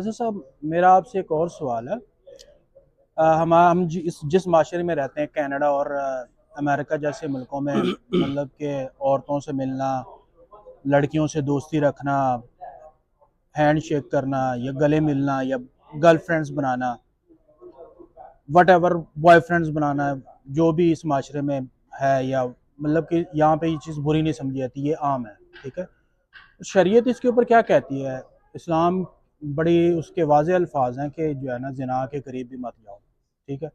फैज़ल साहब, मेरा आपसे एक और सवाल है। हम जिस माशरे में रहते हैं, कनाडा और अमेरिका जैसे मुल्कों में, मतलब कि औरतों से मिलना, लड़कियों से दोस्ती रखना, हैंड शेक करना या गले मिलना या गर्लफ्रेंड्स बनाना, वट एवर बॉयफ्रेंड्स बनाना, जो भी इस माशरे में है, या मतलब कि यहाँ पे ये चीज़ बुरी नहीं समझी जाती, ये आम है। ठीक है, शरीयत इसके ऊपर क्या कहती है? इस्लाम बड़ी उसके वाज़े अल्फाज हैं कि जो है ना, ज़िना के करीब भी मत जाओ। ठीक है,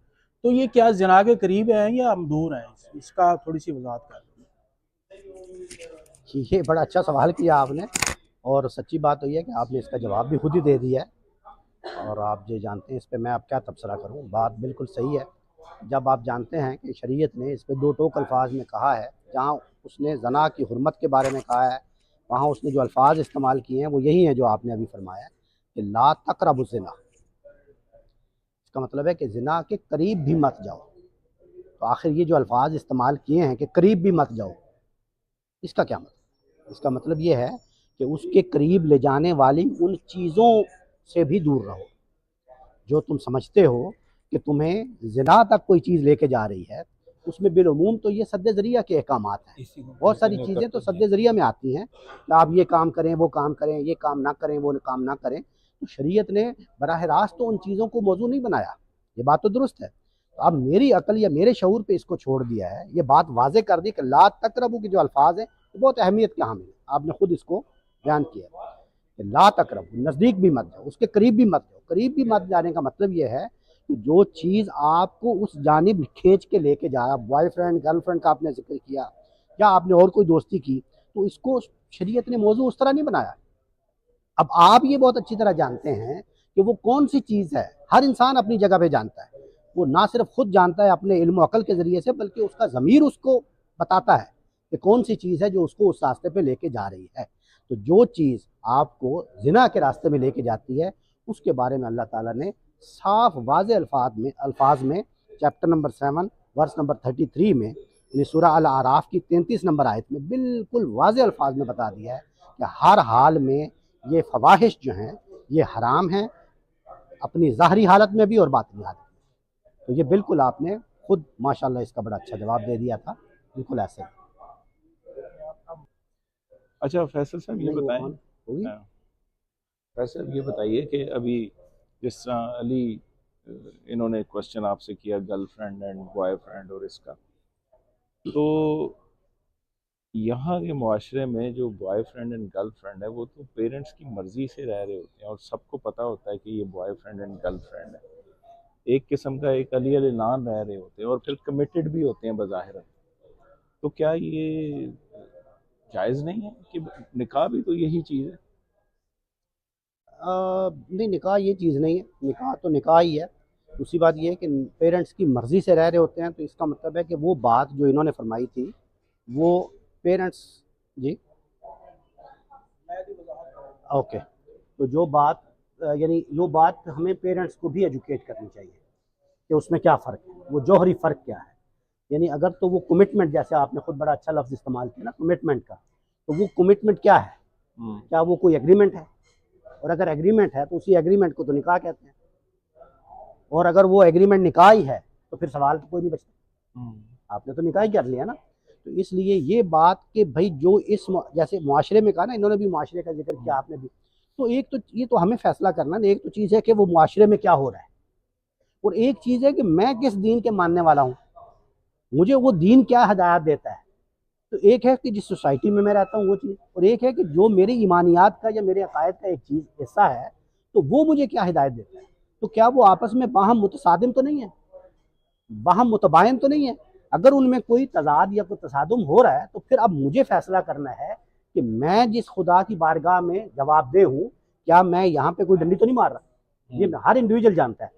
तो ये क्या ज़िना के करीब है या हम दूर हैं? इसका थोड़ी सी वजाहत कर। ये बड़ा अच्छा सवाल किया आपने, और सच्ची बात तो ये है कि आपने इसका जवाब भी खुद ही दे दिया है। और आप जो जानते हैं इस पे मैं अब क्या तबसरा करूं, बात बिल्कुल सही है। जब आप जानते हैं कि शरीयत ने इस पे दो टोक अल्फाज में कहा है, जहां उसने जना की हुर्मत के बारे में कहा है, वहां उसने जो अल्फाज इस्तेमाल किए हैं वो यही हैं जो आपने अभी फरमाया कि ला तक़रबु ज़िना। इसका मतलब है कि ज़िना के करीब भी मत जाओ। तो आखिर ये जो अल्फाज इस्तेमाल किए हैं कि करीब भी मत जाओ, इसका क्या मतलब? इसका मतलब ये है कि उसके करीब ले जाने वाली उन चीज़ों से भी दूर रहो जो तुम समझते हो कि तुम्हें ज़िना तक कोई चीज़ लेके जा रही है। उसमें बिलउमूम तो ये सद्दे ज़रिया के अहकामात हैं। बहुत सारी चीज़ें तो सद्दे ज़रिया में आती हैं कि आप ये काम करें, वो काम करें, ये काम ना करें, वो काम ना करें। तो शरीयत ने बराह रास्त तो उन चीज़ों को मौजू नहीं बनाया, ये बात तो दुरुस्त है। तो अब मेरी अकल या मेरे शऊर पे इसको छोड़ दिया है, ये बात वाज़ेह कर दी कि ला तक़रबू के जो अल्फाज हैं तो बहुत अहमियत के हामिल है। आपने खुद इसको बयान किया कि ला तक़रबू, नज़दीक भी मत जाओ, उसके करीब भी मत जाओ। करीब भी मत जाने का मतलब ये है कि जो चीज़ आपको उस जानिब खींच के लेके जाए, बॉयफ्रेंड गर्लफ्रेंड का आपने जिक्र किया या आपने और कोई दोस्ती की, तो इसको शरीयत ने मौजू उस तरह नहीं बनाया। अब आप ये बहुत अच्छी तरह जानते हैं कि वो कौन सी चीज़ है। हर इंसान अपनी जगह पे जानता है, वो ना सिर्फ खुद जानता है अपने इल्म अकल के ज़रिए से, बल्कि उसका ज़मीर उसको बताता है कि कौन सी चीज़ है जो उसको उस रास्ते पे लेके जा रही है। तो जो चीज़ आपको ज़िना के रास्ते में लेके जाती है, उसके बारे में अल्लाह ताला ने साफ वाज़े अल्फाज में चैप्टर नंबर 7 वर्स नंबर 33 में, यानी सूरह अल आराफ की 33 नंबर आयत में बिल्कुल वाज़े अल्फाज में बता दिया है कि हर हाल में ये फवाहिश जो हैं ये हराम हैं, अपनी ज़ाहरी हालत में भी और बातिनी हालत में। तो ये बिल्कुल आपने खुद माशाल्लाह इसका बड़ा अच्छा जवाब दे दिया था, बिल्कुल ऐसे ही। अच्छा फैसल साहब ये नहीं वो बताएं। कौन होगी? हाँ, फैसल साहब ये बताइए कि अभी जिस तरह अली इन्होंने क्वेश्चन आपसे किया गर्लफ्रेंड एंड बॉयफ्रेंड और इसका, तो यहाँ के मुआशरे में जो बॉयफ्रेंड एंड गर्लफ्रेंड है वो तो पेरेंट्स की मर्ज़ी से रह रहे होते हैं और सबको पता होता है कि ये बॉयफ्रेंड एंड गर्लफ्रेंड है। एक किस्म का एक अली अलान रह रहे होते हैं और फिर कमिटेड भी होते हैं बज़ाहिर। तो क्या ये जायज़ नहीं है कि निकाह भी तो यही चीज़ है? नहीं, निकाह ये चीज़ नहीं है, निकाह तो निकाह ही है। दूसरी बात ये है कि पेरेंट्स की मर्ज़ी से रह रहे होते हैं, तो इसका मतलब है कि वो बात जो इन्होंने फरमाई थी वो पेरेंट्स जी ओके, तो जो बात यानी वो बात हमें पेरेंट्स को भी एजुकेट करनी चाहिए कि उसमें क्या फ़र्क है, वो जौहरी फ़र्क क्या है। यानी अगर तो वो कमिटमेंट, जैसे आपने खुद बड़ा अच्छा लफ्ज़ इस्तेमाल किया ना कमिटमेंट का, तो वो कमिटमेंट क्या है? क्या वो कोई एग्रीमेंट है? और अगर एग्रीमेंट है तो उसी एग्रीमेंट को तो निकाह कहते हैं। और अगर वो एग्रीमेंट निकाह ही है तो फिर सवाल तो कोई नहीं बचता, आपने तो निकाह ही कर लिया ना। तो इसलिए ये बात कि भाई जो इस जैसे मुआशरे में कहा ना, इन्होंने भी मुआशरे का जिक्र किया, आपने भी, तो एक तो ये तो हमें फैसला करना है। एक तो चीज़ है कि वो मुआशरे में क्या हो रहा है, और एक चीज़ है कि मैं किस दीन के मानने वाला हूँ, मुझे वो दीन क्या हिदायत देता है। तो एक है कि जिस सोसाइटी में मैं रहता हूँ वो चीज़, और एक है कि जो मेरे ईमानियात का या मेरे अकायद का एक चीज़ हिस्सा है, तो वो मुझे क्या हिदायत देता है। तो क्या वो आपस में बाहम मुतसादिम तो नहीं है, बाहम मुतबायन तो नहीं है? अगर उनमें कोई तजाद या कोई तसादुम हो रहा है तो फिर अब मुझे फैसला करना है कि मैं जिस खुदा की बारगाह में जवाबदेह हूँ, क्या मैं यहाँ पे कोई डंडी तो नहीं मार रहा। ये हर इंडिविजुअल जानता है।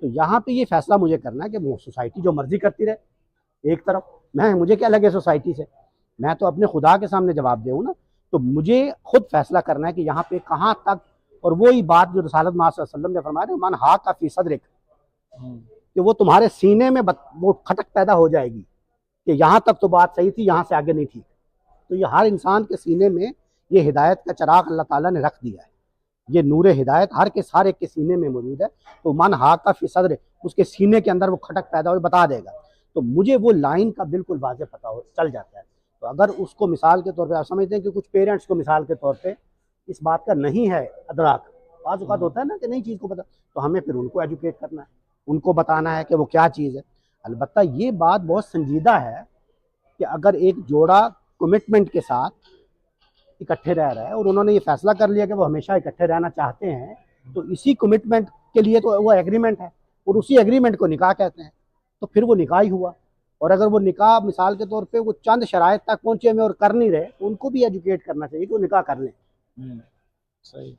तो यहाँ पे ये फैसला मुझे करना है कि वो सोसाइटी जो मर्जी करती रहे एक तरफ, मुझे क्या लगे सोसाइटी से, मैं तो अपने खुदा के सामने जवाबदेह हूँ ना। तो मुझे खुद फैसला करना है कि यहाँ पे कहाँ तक, और वही बात जो रसूलुल्लाह सल्लल्लाहु अलैहि वसल्लम ने फरमाया, मन हा का फी सदरिक, कि वो तुम्हारे सीने में वो खटक पैदा हो जाएगी कि यहाँ तक तो बात सही थी, यहाँ से आगे नहीं थी। तो ये हर इंसान के सीने में ये हिदायत का चराग अल्लाह ताला ने रख दिया है ये नूर हिदायत हर एक के सीने में मौजूद है। तो मन हाका फी सदर, उसके सीने के अंदर वो खटक पैदा हो बता देगा। तो मुझे वो लाइन का बिल्कुल वाज़ेह पता हो चल जाता है। तो अगर उसको मिसाल के तौर पे आप समझते हैं कि कुछ पेरेंट्स को मिसाल के तौर पे इस बात का नहीं है अदराक, बाज़ औक़ात होता है ना कि नई चीज़ को पता, तो हमें फिर उनको एजुकेट करना है, उनको बताना है कि वो क्या चीज़ है। अलबत्ता ये बात बहुत संजीदा है कि अगर एक जोड़ा कमिटमेंट के साथ इकट्ठे रह रहा है और उन्होंने ये फैसला कर लिया कि वो हमेशा इकट्ठे रहना चाहते हैं, तो इसी कमिटमेंट के लिए तो वो एग्रीमेंट है और उसी एग्रीमेंट को निकाह कहते हैं। तो फिर वो निकाह ही हुआ। और अगर वो निकाह मिसाल के तौर पे वो चंद शराइत तक पहुंचे में और कर नहीं रहे, तो उनको भी एजुकेट करना चाहिए कि वो निकाह कर लें। सही।